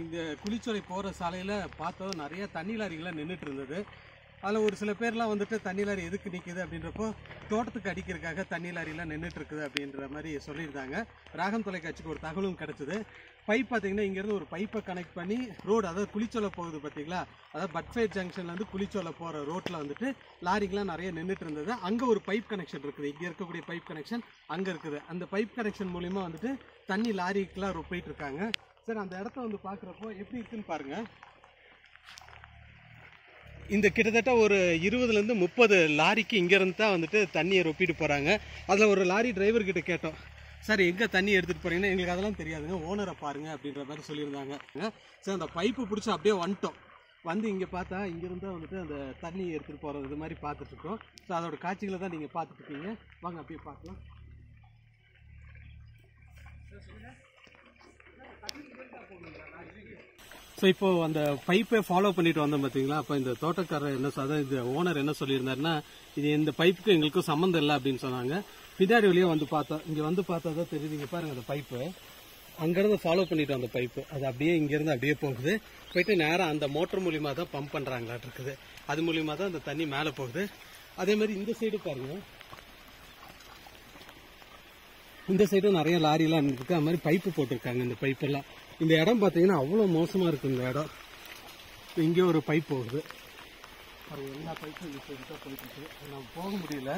இந்த குளிச்சோலை போகிற சாலையில் பார்த்தோம் நிறைய தண்ணி லாரிகள்லாம் நின்றுட்டு இருந்தது. அதில் ஒரு சில பேர்லாம் வந்துட்டு தண்ணி லாரி எதுக்கு நிற்குது அப்படின்றப்போ தோட்டத்துக்கு அடிக்கிறதுக்காக தண்ணி லாரிலாம் நின்றுட்டு இருக்குது அப்படின்ற மாதிரி சொல்லியிருந்தாங்க. ராகம் தொலைக்காட்சிக்கு ஒரு தகவலும் கிடச்சிது. பைப் பார்த்தீங்கன்னா இங்கேருந்து ஒரு பைப்பை கனெக்ட் பண்ணி ரோடு, அதாவது குளிச்சோலை போகுது பார்த்தீங்களா, அதாவது பட்ஃபைட் ஜங்ஷன்லேருந்து குளிச்சோலை போகிற ரோட்டில் வந்துட்டு லாரிகள்லாம் நிறைய நின்றுட்டு இருந்தது. அங்கே ஒரு பைப் கனெக்ஷன் இருக்குது, இங்கே இருக்கக்கூடிய பைப் கனெக்ஷன் அங்கே இருக்குது. அந்த பைப் கனெக்ஷன் மூலிமா வந்துட்டு தண்ணி லாரிக்கெலாம் போயிட்டு இருக்காங்க. சார், அந்த இடத்த வந்து பார்க்குறப்போ எப்படி இருக்குன்னு பாருங்கள். இந்த கிட்டத்தட்ட ஒரு 20லேருந்து 30 லாரிக்கு இங்கேருந்து தான் வந்துட்டு தண்ணியை ரொப்பிட்டு போகிறாங்க. அதில் ஒரு லாரி டிரைவர்கிட்ட கேட்டோம், சார் எங்கே தண்ணி எடுத்துகிட்டு போகிறீங்கன்னா, எங்களுக்கு அதெல்லாம் தெரியாதுங்க, ஓனரை பாருங்கள் அப்படின்ற மாதிரி சொல்லியிருந்தாங்க. சார், அந்த பைப்பு பிடிச்சி அப்படியே வந்துட்டோம். வந்து இங்கே பார்த்தா இங்கேருந்து வந்துட்டு அந்த தண்ணி எடுத்துகிட்டு போகிறது இது மாதிரி பார்த்துட்ருக்கோம். ஸோ அதோட காட்சிகளை தான் நீங்கள் பார்த்துட்ருக்கீங்க. வாங்க அப்படியே பார்க்கலாம். ஸோ இப்போது அந்த பைப்பை ஃபாலோ பண்ணிட்டு வந்தோம் பார்த்தீங்களா. அப்போ இந்த தோட்டக்காரர் என்ன, அதாவது இந்த ஓனர் என்ன சொல்லியிருந்தாருன்னா, இது இந்த பைப்புக்கு எங்களுக்கும் சம்மந்தம் இல்லை அப்படின்னு சொன்னாங்க. பின்னாடி வழியே வந்து பார்த்தோம். இங்கே வந்து பார்த்தா தான் தெரியுது. இங்கே பாருங்கள், அந்த பைப்பு அங்கேருந்து ஃபாலோ பண்ணிட்டு வந்த பைப்பு அது அப்படியே இங்கேருந்து அப்படியே போகுது. போயிட்டு நேராக அந்த மோட்டர் மூலியமாக தான் பம்ப் பண்ணுறாங்களாட்டு இருக்குது. அது மூலியமாக தான் அந்த தண்ணி மேலே போகுது. அதே மாதிரி இந்த சைடு பாருங்கள், இந்த சைடும் நிறைய லாரிலாம் இருக்குது. அது மாதிரி பைப்பு போட்டிருக்காங்க. இந்த பைப்பெல்லாம் இந்த இடம் பார்த்தீங்கன்னா அவ்வளோ மோசமாக இருக்குது இந்த இடம். இங்கே ஒரு பைப் போகுது, எல்லா பைப்பும் இந்த சைடு தான் போயிட்டு இருக்குது. நம்ம போக முடியல,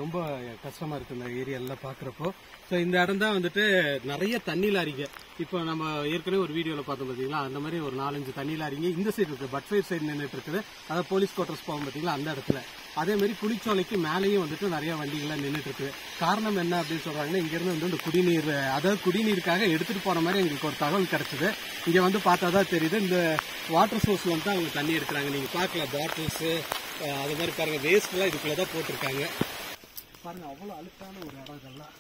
ரொம்ப கஷ்டமாக இருக்குது இந்த ஏரியாலாம் பார்க்குறப்போ. ஸோ இந்த இடம் தான் வந்துட்டு நிறைய தண்ணி லாரிங்க. இப்போ நம்ம ஏற்கனவே ஒரு வீடியோவில் பார்த்தோம் பார்த்தீங்களா, அந்த மாதிரி ஒரு 4-5 தண்ணி லாரிங்க இந்த சைடு இருக்குது. பட்ஃபைட் சைடு நின்றுட்டு இருக்குது, அதாவது போலீஸ் குவார்டர்ஸ் போகும் பார்த்தீங்களா அந்த இடத்துல. அதே மாதிரி குளிச்சோலைக்கு மேலேயும் வந்துட்டு நிறைய வண்டிகள்லாம் நின்றுட்டு இருக்குது. காரணம் என்ன அப்படின்னு சொல்கிறாங்கன்னா, இங்கேருந்து வந்து இந்த குடிநீர், அதாவது குடிநீருக்காக எடுத்துகிட்டு போகிற மாதிரி எங்களுக்கு ஒரு தகவல் கிடச்சிது. இங்கே வந்து பார்த்தா தான் தெரியுது, இந்த வாட்டர் சோர்ஸில் வந்து அவங்க தண்ணி எடுக்கிறாங்க. நீங்கள் பார்க்கலாம், பாட்டில்ஸு அது மாதிரி பாருங்கள், வேஸ்ட்லாம் இதுக்குள்ளே தான் போட்டிருக்காங்க. பாருங்கள், அவ்வளோ அழுக்கான ஒரு இடம் இதெல்லாம்.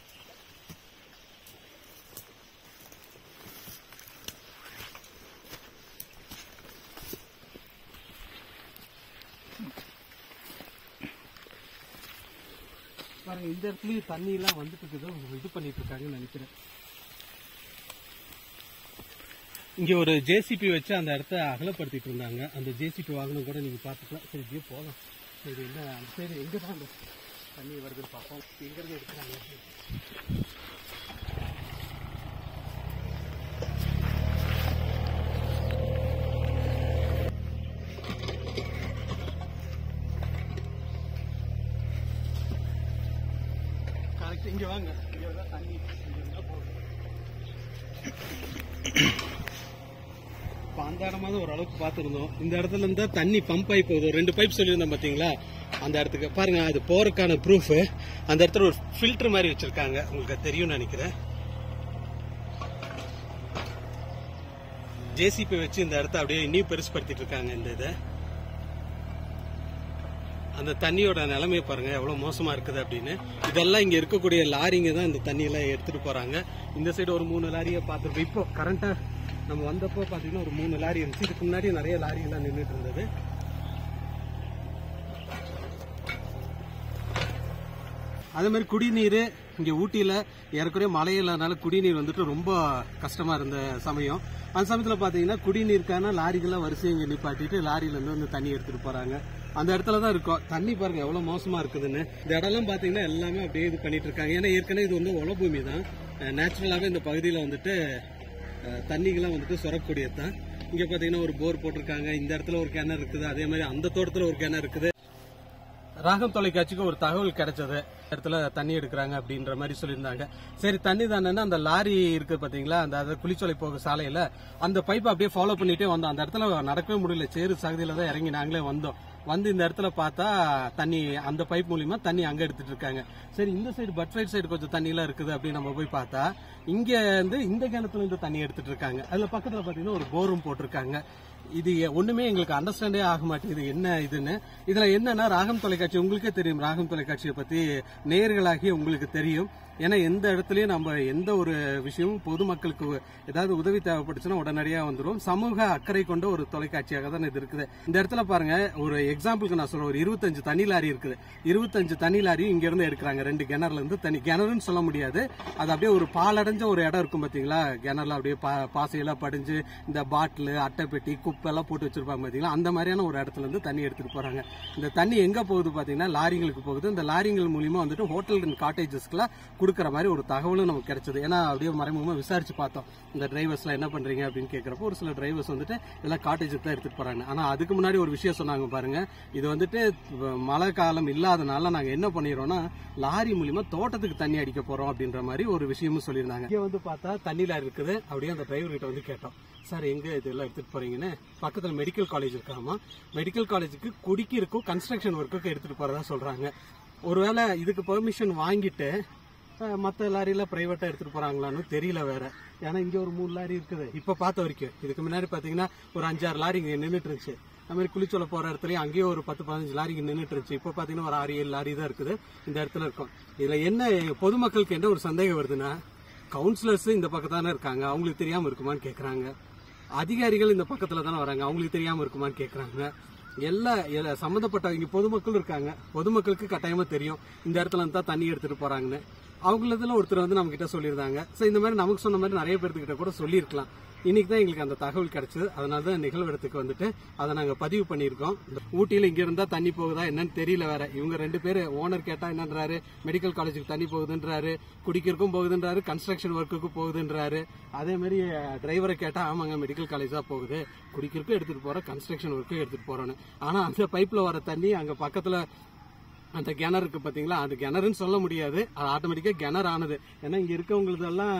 பாருங்க, இந்த இடத்துலயும் தண்ணி எல்லாம் வந்துட்டு இருக்குது. இது பண்ணிட்டு இருக்காங்கன்னு நினைக்கிறேன். இங்க ஒரு ஜேசிபி வச்சு அந்த இடத்த அகலப்படுத்திட்டு இருந்தாங்க. அந்த ஜேசிபி வாகனம் கூட நீங்க பாத்துக்கலாம். சரி, இப்படியே போகலாம். சரி, என்ன அந்த சைடு எங்க தான் அந்த தண்ணி வருதுன்னு பார்ப்போம். எங்க இருந்து எடுக்கிறாங்க. கரெக்ட், இங்க வாங்க. இங்க தான் தண்ணி போகுது. இப்போ அந்த இடமாவது ஓரளவுக்கு பார்த்துருந்தோம். இந்த இடத்துல இருந்தா தண்ணி பம்ப் ஆகி போகுது. 2 பைப் சொல்லியிருந்தோம் பார்த்தீங்களா, அந்த இடத்துக்கு பாருங்க. அது போறதுக்கான ப்ரூஃப் அந்த இடத்துல ஒரு ஃபில்டர் மாதிரி வச்சிருக்காங்க. உங்களுக்கு தெரியும்னு நினைக்கிறேன். ஜேசிபி வச்சு இந்த இடத்த அப்படியே இன்னும் பெருசுப்படுத்திட்டு இருக்காங்க. இந்த இதை, அந்த தண்ணியோட நிலைமையை பாருங்க எவ்வளவு மோசமா இருக்குது அப்படின்னு. இதெல்லாம் இங்க இருக்கக்கூடிய லாரிங்க தான் இந்த தண்ணியெல்லாம் எடுத்துட்டு போறாங்க. இந்த சைடு ஒரு 3 லாரியை பார்த்துருப்போம். இப்போ கரண்டா நம்ம வந்தப்போ பாத்தீங்கன்னா ஒரு 3 லாரி இருந்துச்சு. இதுக்கு முன்னாடி நிறைய லாரி எல்லாம் நின்றுட்டு இருந்தது. அதே மாதிரி குடிநீர் இங்க ஊட்டியில ஏறக்குறைய மழை இல்லாதனால குடிநீர் வந்துட்டு ரொம்ப கஷ்டமா இருந்த சமயம். அந்த சமயத்துல பாத்தீங்கன்னா குடிநீருக்கான லாரிகள்லாம் வரிசையை இங்க நிப்பாட்டிட்டு லாரியில இருந்து வந்து தண்ணி எடுத்துட்டு போறாங்க. அந்த இடத்துல தான் இருக்கும். தண்ணி பாருங்க எவ்வளவு மோசமா இருக்குதுன்னு. இந்த இடம்லாம் பாத்தீங்கன்னா எல்லாமே அப்படியே இது பண்ணிட்டு இருக்காங்க. ஏன்னா ஏற்கனவே இது வந்து உலபூமி தான். நேச்சுரலாவே இந்த பகுதியில வந்துட்டு தண்ணிகள்லாம் வந்துட்டு சுரக்கூடியது தான். இங்க பாத்தீங்கன்னா ஒரு போர் போட்டிருக்காங்க. இந்த இடத்துல ஒரு கிணறு இருக்குது. அதே மாதிரி அந்த தோட்டத்துல ஒரு கிணறு இருக்குது. ராகம் தொலைக்காட்சிக்கு ஒரு தகவல் கிடைச்சது, இடத்துல தண்ணி எடுக்கிறாங்க அப்படின்ற மாதிரி சொல்லியிருந்தாங்க. சரி தண்ணி தானே, அந்த லாரி இருக்கு பாத்தீங்களா, அந்த குளிச்சோலை போக சாலையில அந்த பைப்பை அப்படியே ஃபாலோ பண்ணிட்டே வந்தோம். அந்த இடத்துல நடக்கவே முடியல, சேரு சகதியில தான் இறங்கி நாங்களே வந்தோம். வந்து இந்த இடத்துல பார்த்தா தண்ணி அந்த பைப் மூலியமா தண்ணி அங்க எடுத்துட்டு இருக்காங்க. சரி இந்த சைடு பட்ஃபைட் சைடு கொஞ்சம் தண்ணி எல்லாம் இருக்குது அப்படின்னு நம்ம போய் பார்த்தா இங்க இருந்து இந்த கிணத்துல இருந்து தண்ணி எடுத்துட்டு இருக்காங்க. அதுல பக்கத்துல பாத்தீங்கன்னா ஒரு போரும் போட்டிருக்காங்க. இது ஒண்ணுமே எங்களுக்கு அண்டர்ஸ்டாண்டே ஆக மாட்டேங்குது என்ன இதுன்னு. இதுல என்னன்னா ராகம் தொலைக்காட்சி உங்களுக்கே தெரியும், ராகம் தொலைக்காட்சியை பத்தி நேயர்களாகி உங்களுக்கு தெரியும். ஏன்னா எந்த இடத்துலயும் நம்ம எந்த ஒரு விஷயமும் பொதுமக்களுக்கு ஏதாவது உதவி தேவைப்பட்டுச்சுன்னா உடனடியாக வந்துடும். சமூக அக்கறை கொண்ட ஒரு தொலைக்காட்சியாக தான் இது இருக்குது. இந்த இடத்துல பாருங்க, ஒரு எக்ஸாம்பிளுக்கு நான் சொல்றேன், ஒரு 25 தண்ணி லாரி இருக்குது. 25 தண்ணி லாரி இங்க இருந்து எடுக்கிறாங்க, 2 கிணறுல இருந்து தண்ணி. கிணறுன்னு சொல்ல முடியாது, அது அப்படியே ஒரு பாலடைஞ்ச ஒரு இடம் இருக்கும் பாத்தீங்களா, கிணறுல அப்படியே பாசையெல்லாம் படிஞ்சு இந்த பாட்டில் அட்டைப்பெட்டி குப்பை எல்லாம் போட்டு வச்சிருப்பாங்க பாத்தீங்களா, அந்த மாதிரியான ஒரு இடத்துல இருந்து தண்ணி எடுத்துட்டு போறாங்க. இந்த தண்ணி எங்க போகுது பாத்தீங்கன்னா லாரிங்களுக்கு போகுது. இந்த லாரிங்கள் மூலியமா வந்துட்டு ஹோட்டல் அண்ட் காட்டேஜஸ்க்குலாம் கொடுக்குற மாதிரி ஒரு தகவலும் நமக்கு கிடைச்சது. ஏன்னா அப்படியே மறைமுகமா விசாரிச்சு பார்த்தோம், இந்த டிரைவர்ஸ்லாம் என்ன பண்றீங்க அப்படின்னு கேட்கறப்போ ஒரு சில டிரைவர்ஸ் வந்துட்டு எல்லாம் காட்டேஜுக்கு தான் எடுத்துட்டு போறாங்க. ஆனா அதுக்கு முன்னாடி ஒரு விஷயம் சொன்னாங்க பாருங்க, இது வந்துட்டு மழை காலம் இல்லாதனால நாங்க என்ன பண்ணிடுறோம்னா லாரி மூலியமா தோட்டத்துக்கு தண்ணி அடிக்க போறோம் அப்படின்ற மாதிரி ஒரு விஷயமும் சொல்லியிருந்தாங்க. இங்க வந்து பார்த்தா தண்ணி லாரி இருக்குது. அப்படியே அந்த டிரைவர் கிட்ட வந்து கேட்டோம், சார் எங்க இதெல்லாம் எடுத்துட்டு போறீங்கன்னு. பக்கத்துல மெடிக்கல் காலேஜ் இருக்காமா, மெடிக்கல் காலேஜுக்கு குடிக்கிறதுக்கும் கன்ஸ்ட்ரக்ஷன் ஒர்க்குக்கு எடுத்துட்டு போறதா சொல்றாங்க. ஒருவேளை இதுக்கு பெர்மிஷன் வாங்கிட்டு மற்ற லாரியில பிரைவேட்டா எடுத்துட்டு போறாங்களான்னு தெரியல வேற. ஏன்னா இங்க ஒரு 3 லாரி இருக்குது இப்ப பார்த்த வரைக்கும். இதுக்கு முன்னாடி பாத்தீங்கன்னா ஒரு 5-6 லாரி இங்க நின்றுட்டு இருந்துச்சு. அது மாதிரி குளிச்சோலை போற இடத்துலயும் அங்கேயும் ஒரு 10-15 லாரி இங்க நின்றுட்டு இருந்துச்சு. இப்ப பாத்தீங்கன்னா ஒரு 6-7 லாரி தான் இருக்குது இந்த இடத்துல இருக்கும். இதுல என்ன பொதுமக்களுக்கு என்ன ஒரு சந்தேகம் வருதுன்னா, கவுன்சிலர்ஸ் இந்த பக்கம் தானே இருக்காங்க, அவங்களுக்கு தெரியாம இருக்குமான்னு கேக்குறாங்க. அதிகாரிகள் இந்த பக்கத்துல தானே வராங்க, அவங்களுக்கு தெரியாம இருக்குமான்னு கேக்குறாங்க. எல்லா சம்பந்தப்பட்டவங்க பொதுமக்கள் இருக்காங்க, பொதுமக்களுக்கு கட்டாயமா தெரியும் இந்த இடத்துல இருந்து தான் தண்ணி எடுத்துட்டு போறாங்கன்னு. அவங்களதுல ஒருத்தர் வந்து நம்ம கிட்ட சொல்லியிருந்தாங்க. இந்த மாதிரி நமக்கு சொன்ன மாதிரி நிறைய பேர்த்துக்கிட்ட கூட சொல்லியிருக்கலாம். இன்னைக்கு தான் எங்களுக்கு அந்த தகவல் கிடைச்சது. அதனாலதான் நிகழ்விடத்துக்கு வந்துட்டு அதை நாங்க பதிவு பண்ணியிருக்கோம். ஊட்டியில இங்க இருந்தா தண்ணி போகுதா என்னன்னு தெரியல வேற. இவங்க 2 பேரு, ஓனர் கேட்டா என்னன்றாரு, மெடிக்கல் காலேஜுக்கு தண்ணி போகுதுன்றாரு, குடிக்கிறதுக்கும் போகுதுன்றாரு, கன்ஸ்ட்ரக்ஷன் ஒர்க்குக்கும் போகுதுன்றாரு. அதே மாதிரி டிரைவரை கேட்டா ஆமாங்க மெடிக்கல் காலேஜ் தான் போகுது, குடிக்கிறதுக்கும் எடுத்துட்டு போறோம், கன்ஸ்ட்ரக்ஷன் ஒர்க்கும் எடுத்துட்டு போறோன்னு. ஆனா அந்த பைப்ல வர தண்ணி அங்க பக்கத்துல அந்த கிணறு இருக்கு பாத்தீங்களா, அது கிணறுன்னு சொல்ல முடியாது, அது ஆட்டோமேட்டிக்கா கிணறு ஆனது. ஏன்னா இங்க இருக்கவங்களதெல்லாம்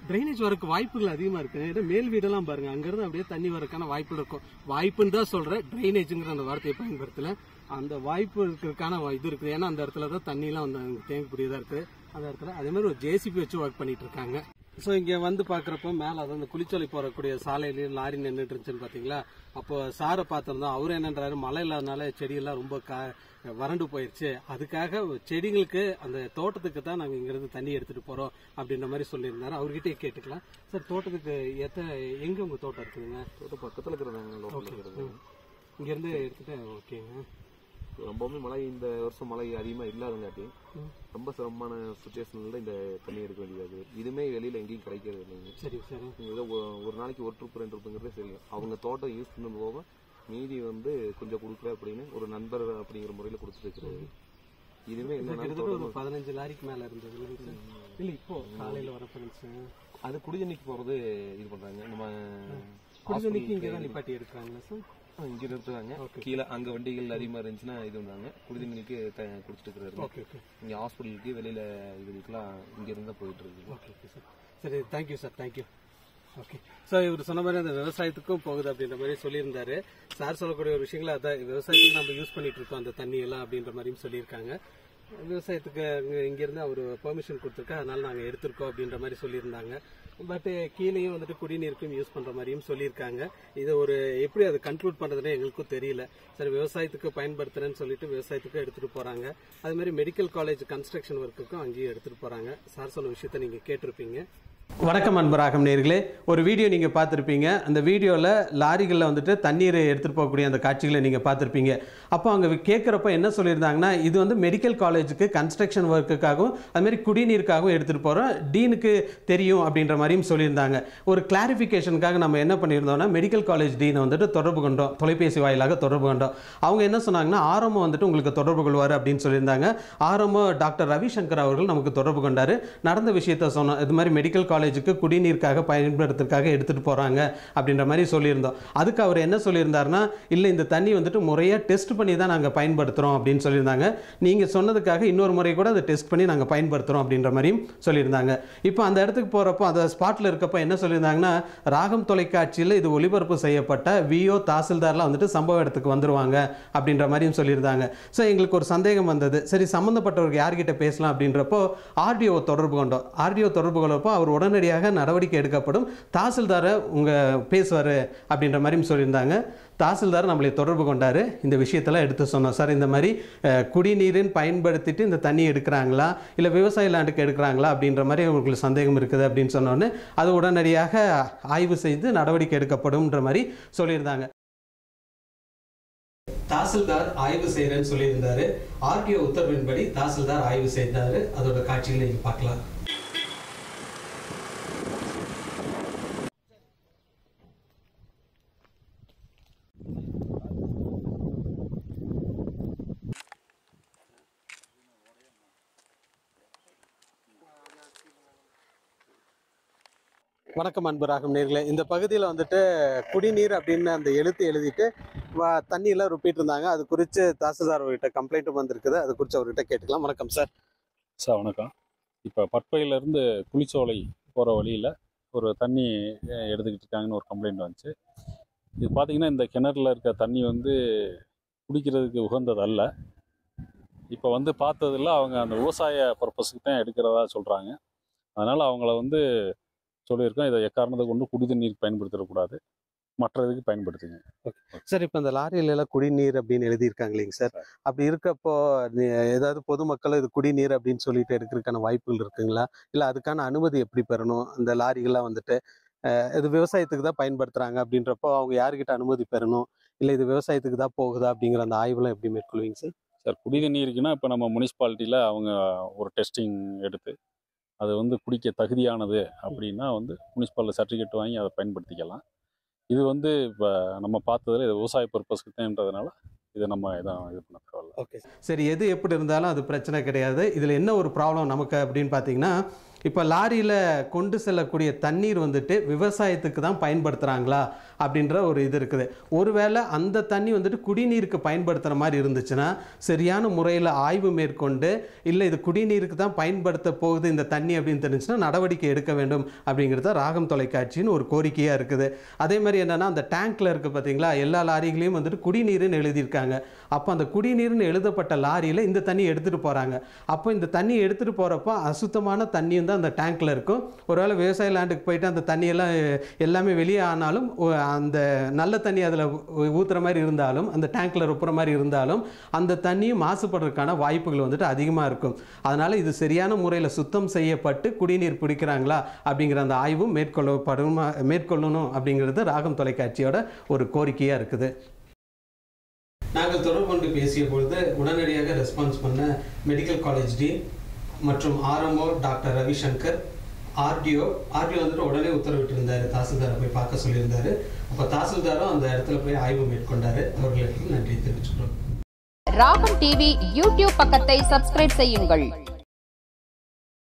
டிரைனேஜ் வரக்கு வாய்ப்புகள் அதிகமா இருக்கு. மேல் வீடெல்லாம் பாருங்க, அங்கிருந்து அப்படியே தண்ணி வரக்கான வாய்ப்புகள் இருக்கும். வாய்ப்புன்னு தான் சொல்றேன், டிரைனேஜ்ங்கிற அந்த வார்த்தையை பயன்படுத்தல. அந்த வாய்ப்பு இருக்கிறதுக்கான இது இருக்குது. ஏன்னா அந்த இடத்துல தான் தண்ணி எல்லாம் வந்து தேங்கக்கூடியதா இருக்கு அந்த இடத்துல. அதே மாதிரி ஒரு ஜேசிபி வச்சு ஒர்க் பண்ணிட்டு இருக்காங்க. இங்க வந்து பாக்குறப்ப மேல அதாவது அந்த குளிச்சோலை போறக்கூடிய சாலையிலயும் லாரி நின்றுட்டு இருந்துச்சுன்னு பாத்தீங்களா. அப்போ சாரை பார்த்திருந்தோம். அவரு என்னன்றாரு, மழை இல்லாதனால செடியெல்லாம் ரொம்ப வறண்டு போயிருச்சு, அதுக்காக செடிகளுக்கு அந்த தோட்டத்துக்கு தான் நாங்க இங்க இருந்து தண்ணி எடுத்துட்டு போறோம் அப்படின்ற மாதிரி சொல்லியிருந்தாரு. அவர்கிட்ட கேட்டுக்கலாம். சார் தோட்டத்துக்கு எங்க உங்க தோட்டம் இருக்குதுங்க? தோட்டம் பக்கத்துல இருக்கிறாங்க, இங்க இருந்து எடுத்துட்டு. ஓகேங்க. ரொம்பவுமே மழை இந்த வருஷம் மழை அதிகமா இல்லாதங்காட்டி ரொம்ப சிரமமான சுச்சுவேஷன்ல இந்த தண்ணி எடுக்க வேண்டியது. இதுமே வெளியில எங்கேயும் கிடைக்கிறது இல்லைங்க. சரி சரி. ஒரு நாளைக்கு 1 ட்ரிப் 2 ட்ரிப்புங்கிறதே சரி. அவங்க தோட்டம் யூஸ் பண்ண போக மீதி வந்து கொஞ்சம் கொடுக்குற அப்படின்னு ஒரு நண்பர் அப்படிங்கிற முறையில கொடுத்துட்டு இருக்கிறது. இதுவே ஒரு 15 லாரிக்கு மேல இருந்தது இல்ல. இப்போ காலையில வர ஃப்ரெண்ட்ஸ் அது குடிதண்ணிக்கு போறது இது பண்றாங்க. நம்ம குடிதண்ணிக்கு இங்கதான் நிப்பாட்டி எடுக்கிறாங்களா சார்? இங்க நிறுத்துவாங்க. கீழே அங்க வண்டிகள் அதிகமா இருந்துச்சுன்னா இது பண்ணாங்க. குடிதண்ணிக்கு குடிச்சிட்டு இருக்கிறாரு. இங்க ஹாஸ்பிட்டலுக்கு வெளியில இதுக்கெல்லாம் இங்க இருந்தா போயிட்டு இருக்கு. சரி, thank you sir, thank you. Okay sir, இவர் சொன்ன மாதிரி அந்த விவசாயத்துக்கும் போகுது அப்படின்ற மாதிரி சொல்லியிருந்தாரு. சார் சொல்லக்கூடிய ஒரு விஷயங்கள அதான், விவசாயத்துக்கு நம்ம யூஸ் பண்ணிட்டு இருக்கோம் அந்த தண்ணி எல்லாம் அப்படின்ற மாதிரியும் சொல்லியிருக்காங்க. விவசாயத்துக்கு இங்கிருந்து அவர் பெர்மிஷன் கொடுத்துருக்கா, அதனால நாங்கள் எடுத்திருக்கோம் அப்படின்ற மாதிரி சொல்லியிருந்தாங்க. பட் கீழேயும் வந்துட்டு குடிநீருக்கும் யூஸ் பண்ற மாதிரியும் சொல்லியிருக்காங்க. இது ஒரு எப்படி அதை கன்க்ளூட் பண்றதுன்னு எங்களுக்கும் தெரியல. சரி, விவசாயத்துக்கு பயன்படுத்துறேன்னு சொல்லிட்டு விவசாயத்துக்கும் எடுத்துட்டு போறாங்க. அது மாதிரி மெடிக்கல் காலேஜ் கன்ஸ்ட்ரக்ஷன் ஒர்க்குக்கும் அங்கேயும் எடுத்துட்டு போறாங்க. சார் சொன்ன விஷயத்த நீங்க கேட்டிருப்பீங்க. வணக்கம் அன்பராகம் நேயர்களே, ஒரு வீடியோ நீங்கள் பார்த்துருப்பீங்க. அந்த வீடியோவில் லாரிகளில் வந்துட்டு தண்ணீரை எடுத்துகிட்டு போகக்கூடிய அந்த காட்சிகளை நீங்கள் பார்த்துருப்பீங்க. அப்போ அங்கே கேட்குறப்ப என்ன சொல்லியிருந்தாங்கன்னா, இது வந்து மெடிக்கல் காலேஜுக்கு கன்ஸ்ட்ரக்ஷன் ஒர்க்குக்காகவும் அதுமாரி குடிநீருக்காகவும் எடுத்துகிட்டு போகிறோம், டீனுக்கு தெரியும் அப்படின்ற மாதிரியும் சொல்லியிருந்தாங்க. ஒரு கிளாரிஃபிகேஷனுக்காக நம்ம என்ன பண்ணியிருந்தோம்னா, மெடிக்கல் காலேஜ் டீனை வந்துட்டு தொடர்பு கொண்டோம், தொலைபேசி வாயிலாக தொடர்பு கொண்டோம். அவங்க என்ன சொன்னாங்கன்னா, ஆர்எம்ஓ வந்துட்டு உங்களுக்கு தொடர்பு கொள்வார் அப்படின்னு சொல்லியிருந்தாங்க. ஆர்எம்ஓ டாக்டர் ரவிசங்கர் அவர்கள் நமக்கு தொடர்பு கொண்டார். நடந்த விஷயத்த சொன்னோம். இது மாதிரி மெடிக்கல் காலேஜ் காலேஜுக்கு குடிநீருக்காக பயன்படுத்துறதுக்காக எடுத்துகிட்டு போகிறாங்க அப்படின்ற மாதிரி சொல்லியிருந்தோம். அதுக்கு அவர் என்ன சொல்லியிருந்தாருன்னா, இல்லை இந்த தண்ணி வந்துட்டு முறையாக டெஸ்ட் பண்ணி தான் நாங்கள் பயன்படுத்துகிறோம் அப்படின்னு சொல்லியிருந்தாங்க. நீங்கள் சொன்னதுக்காக இன்னொரு முறை கூட அதை டெஸ்ட் பண்ணி நாங்கள் பயன்படுத்துகிறோம் அப்படின்ற மாதிரியும் சொல்லியிருந்தாங்க. இப்போ அந்த இடத்துக்கு போகிறப்போ அந்த ஸ்பாட்டில் இருக்கப்போ என்ன சொல்லியிருந்தாங்கன்னா, ராகம் தொலைக்காட்சியில் இது ஒளிபரப்பு செய்யப்பட்ட விஓ தாசில்தார்லாம் வந்துட்டு சம்பவ இடத்துக்கு வந்துருவாங்க அப்படின்ற மாதிரியும் சொல்லியிருந்தாங்க. ஸோ எங்களுக்கு ஒரு சந்தேகம் வந்தது. சரி, சம்மந்தப்பட்டவருக்கு யார்கிட்ட பேசலாம் அப்படின்றப்போ ஆர்டிஓ தொடர்பு கொண்டோம். ஆர்டிஓ தொடர்பு கொள்ளப்போ அவர் உடனடியாக நடவடிக்கை எடுக்கப்படும், தாசில்தாரை பேசுவார் அப்படின்ற மாதிரியும் சொல்லியிருந்தாங்க. தாசில்தார் நம்மளை தொடர்பு கொண்டார். இந்த விஷயத்தெல்லாம் எடுத்து சொன்னோம். சார், இந்த மாதிரி குடிநீரின் பயன்படுத்திட்டு இந்த தண்ணி எடுக்கிறாங்களா இல்லை விவசாய லேண்டுக்கு எடுக்கிறாங்களா அப்படின்ற மாதிரி உங்களுக்கு சந்தேகம் இருக்குது அப்படின்னு சொன்னோன்னே அது உடனடியாக ஆய்வு செய்து நடவடிக்கை எடுக்கப்படும்ன்ற மாதிரி சொல்லியிருந்தாங்க. தாசில்தார் ஆய்வு செய்கிறேன்னு சொல்லியிருந்தாரு. ஆர்டிஓ உத்தரவின்படி தாசில்தார் ஆய்வு செய்தாரு. அதோட காட்சிகளை நீங்கள் பார்க்கலாம். வணக்கம் அன்பு ராகம் நேர்களே. இந்த பகுதியில் வந்துட்டு குடிநீர் அப்படின்னு அந்த எழுதிட்டு தண்ணியெல்லாம் ருப்பிட்டு இருந்தாங்க. அது குறித்து தாசில்தார் அவர்கிட்ட கம்ப்ளைண்ட்டும் வந்திருக்குது. அது குறித்து அவர்கிட்ட கேட்டுக்கலாம். வணக்கம் சார். சார் வணக்கம். இப்போ பட்பையிலேருந்து புளிச்சோலை போகிற வழியில் ஒரு தண்ணி எடுத்துக்கிட்டு இருக்காங்கன்னு ஒரு கம்ப்ளைண்ட் வந்துச்சு. இது பார்த்திங்கன்னா இந்த கிணறுல இருக்க தண்ணி குடிக்கிறதுக்கு உகந்தது அல்ல. இப்போ பார்த்ததில்ல அவங்க அந்த விவசாய பர்பஸுக்கு தான் எடுக்கிறதா சொல்கிறாங்க. அதனால் அவங்கள சொல்லியிருக்கோம், இதை எக்காரணத்தை கொண்டு குடி தண்ணீர் பயன்படுத்தக்கூடாது, மற்ற இதுக்கு பயன்படுத்துங்க. சார், இப்போ இந்த லாரியில குடிநீர் அப்படின்னு எழுதியிருக்காங்க இல்லைங்க சார், அப்படி இருக்கப்போ ஏதாவது பொதுமக்கள் இது குடிநீர் அப்படின்னு சொல்லிட்டு எடுக்கிறதுக்கான வாய்ப்புகள் இருக்குங்களா? இல்லை அதுக்கான அனுமதி எப்படி பெறணும்? அந்த லாரிகள்லாம் இது விவசாயத்துக்கு தான் பயன்படுத்துகிறாங்க அப்படின்றப்போ அவங்க யாருக்கிட்ட அனுமதி பெறணும்? இல்லை இது விவசாயத்துக்கு தான் போகுதா அப்படிங்கிற அந்த ஆய்வுலாம் எப்படி மேற்கொள்வீங்க சார்? சார், குடி தண்ணீருக்குன்னா இப்போ நம்ம முனிசிபாலிட்டியில் அவங்க ஒரு டெஸ்டிங் எடுத்து அது குடிக்க தகுதியானது அப்படின்னா முனிசிபாலிட்டி சர்டிஃபிகேட் வாங்கி அதை பயன்படுத்திக்கலாம். இது இப்போ நம்ம பார்த்ததில் இது விவசாய பர்பஸ்க்கு தான்ன்றதுனால இதை நம்ம இது பண்ண தேவையில்லை. ஓகே, சரி. எது எப்படி இருந்தாலும் அது பிரச்சனை கிடையாது. இதில் என்ன ஒரு ப்ராப்ளம் நமக்கு அப்படின்னு பார்த்தீங்கன்னா, இப்போ லாரியில் கொண்டு செல்லக்கூடிய தண்ணீர் விவசாயத்துக்கு தான் பயன்படுத்துகிறாங்களா அப்படின்ற ஒரு இது இருக்குது. ஒருவேளை அந்த தண்ணி குடிநீருக்கு பயன்படுத்துகிற மாதிரி இருந்துச்சுன்னா சரியான முறையில் ஆய்வு மேற்கொண்டு, இல்லை இது குடிநீருக்கு தான் பயன்படுத்த போகுது இந்த தண்ணி அப்படின்னு தெரிஞ்சுன்னா நடவடிக்கை எடுக்க வேண்டும் அப்படிங்கிறத ராகம் தொலைக்காட்சின்னு ஒரு கோரிக்கையாக இருக்குது. அதே மாதிரி என்னென்னா, அந்த டேங்க்கில் இருக்குது பார்த்தீங்களா, எல்லா லாரிகளையும் குடிநீர்னு எழுதியிருக்காங்க. அப்போ அந்த குடிநீர்னு எழுதப்பட்ட லாரியில் இந்த தண்ணி எடுத்துகிட்டு போகிறாங்க. அப்போ இந்த தண்ணி எடுத்துகிட்டு போகிறப்போ அசுத்தமான தண்ணியும் அந்த டேங்க்ல இருக்கும். ஒருவேளை விவசாய லேண்டுக்கு போயிட்டு அந்த தண்ணியெல்லாம் எல்லாமே வெளியே ஆனாலும் அந்த நல்ல தண்ணி அதில் ஊற்றுற மாதிரி இருந்தாலும், அந்த டேங்க்ல ரொப்புற மாதிரி இருந்தாலும் அந்த தண்ணியும் மாசுபடுறதுக்கான வாய்ப்புகள் அதிகமாக இருக்கும். அதனால இது சரியான முறையில் சுத்தம் செய்யப்பட்டு குடிநீர் பிடிக்கிறாங்களா அப்படிங்கிற அந்த ஆய்வும் மேற்கொள்ளணும் அப்படிங்கிறது ராகம் தொலைக்காட்சியோட ஒரு கோரிக்கையாக இருக்குது. நாங்கள் தொடர்பு கொண்டு பேசிய பொழுது உடனடியாக ரெஸ்பான்ஸ் பண்ண மெடிக்கல் காலேஜ் டீன் மற்றும் ஆர்எம்ஓ டாக்டர் ரவிசங்கர், ஆர்டிஓ உடனே உத்தரவிட்டிருந்தார், தாசில்தாரை போய் பார்க்க சொல்லியிருந்தாரு. அப்போ தாசில்தாரும் அந்த இடத்துல போய் ஆய்வு மேற்கொண்டாரு. அவர்களுக்கு நன்றி தெரிவிச்சுக்கிறோம். ராகம் டிவி யூடியூப் பக்கத்தை சப்ஸ்கிரைப் செய்யுங்கள்.